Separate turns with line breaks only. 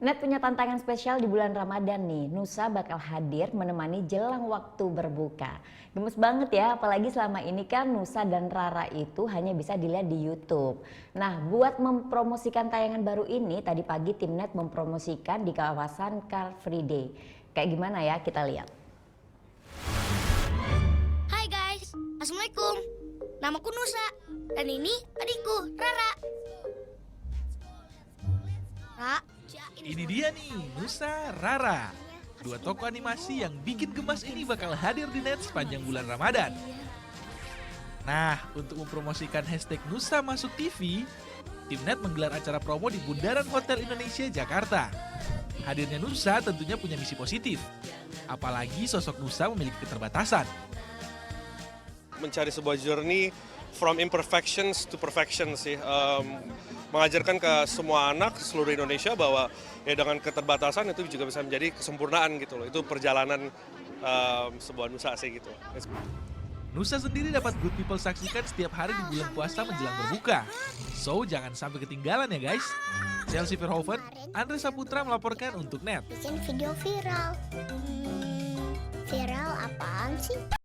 Net punya tantangan spesial di bulan Ramadan nih. Nusa bakal hadir menemani jelang waktu berbuka. Gemes banget ya, apalagi selama ini kan Nusa dan Rara itu hanya bisa dilihat di YouTube. Nah, buat mempromosikan tayangan baru ini, tadi pagi tim Net mempromosikan di kawasan Car Free Day. Kayak gimana ya, kita lihat.
Hai guys, Assalamualaikum. Namaku Nusa, dan ini adikku, Rara.
Ini dia nih, Nusa Rara. Dua tokoh animasi yang bikin gemas ini bakal hadir di Net sepanjang bulan Ramadan. Nah, untuk mempromosikan hashtag Nusa Masuk TV, tim Net menggelar acara promo di Bundaran Hotel Indonesia, Jakarta. Hadirnya Nusa tentunya punya misi positif. Apalagi sosok Nusa memiliki keterbatasan.
Mencari sebuah journey from imperfections to perfection sih. Mengajarkan ke semua anak seluruh Indonesia bahwa ya dengan keterbatasan itu juga bisa menjadi kesempurnaan gitu loh. Itu perjalanan sebuah Nusa sih gitu.
Nusa sendiri dapat Good People saksikan setiap hari di bulan puasa menjelang berbuka. So, jangan sampai ketinggalan ya guys. Chelsea Verhoeven, Andre Saputra melaporkan untuk Net.
Bikin video viral. Viral apaan sih?